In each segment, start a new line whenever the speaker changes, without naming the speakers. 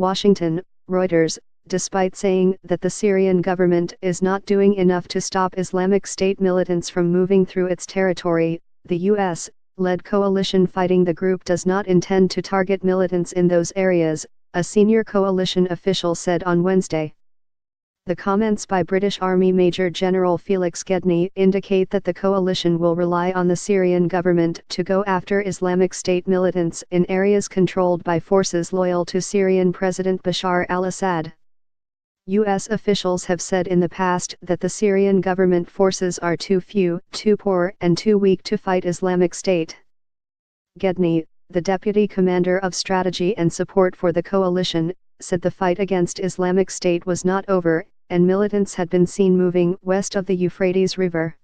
Washington, Reuters. Despite saying that the Syrian government is not doing enough to stop Islamic State militants from moving through its territory, the U.S.-led coalition fighting the group does not intend to target militants in those areas, a senior coalition official said on Wednesday. The comments by British Army Major General Felix Gedney indicate that the coalition will rely on the Syrian government to go after Islamic State militants in areas controlled by forces loyal to Syrian President Bashar al-Assad. U.S. officials have said in the past that the Syrian government forces are too few, too poor and too weak to fight Islamic State. Gedney, the deputy commander of strategy and support for the coalition, said the fight against Islamic State was not over, and militants had been seen moving west of the Euphrates River.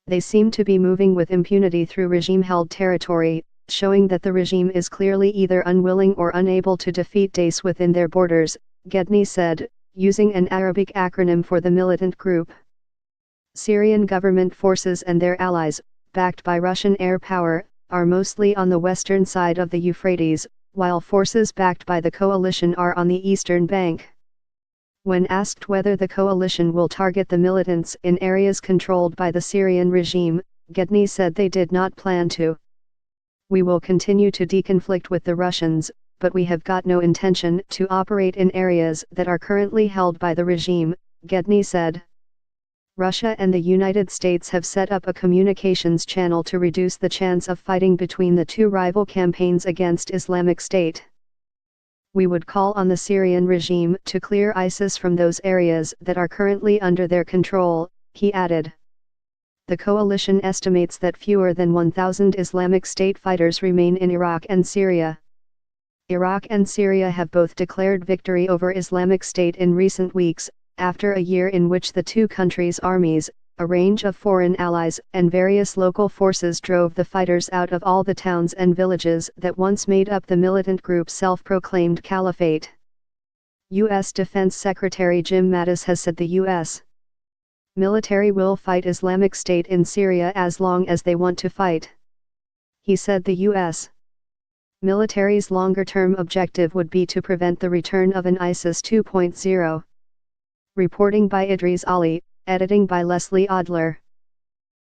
They seem to be moving with impunity through regime-held territory, showing that the regime is clearly either unwilling or unable to defeat Daesh within their borders, Gedney said, using an Arabic acronym for the militant group. Syrian government forces and their allies, backed by Russian air power, are mostly on the western side of the Euphrates, while forces backed by the coalition are on the eastern bank. When asked whether the coalition will target the militants in areas controlled by the Syrian regime, Gedney said they did not plan to. "We will continue to deconflict with the Russians, but we have got no intention to operate in areas that are currently held by the regime," Gedney said. Russia and the United States have set up a communications channel to reduce the chance of fighting between the two rival campaigns against Islamic State. "We would call on the Syrian regime to clear ISIS from those areas that are currently under their control," he added. The coalition estimates that fewer than 1,000 Islamic State fighters remain in Iraq and Syria. Iraq and Syria have both declared victory over Islamic State in recent weeks, after a year in which the two countries' armies, a range of foreign allies and various local forces drove the fighters out of all the towns and villages that once made up the militant group's self-proclaimed caliphate. U.S. Defense Secretary Jim Mattis has said the U.S. military will fight Islamic State in Syria as long as they want to fight. He said the U.S. military's longer-term objective would be to prevent the return of an ISIS 2.0. Reporting by Idris Ali, editing by Leslie Adler.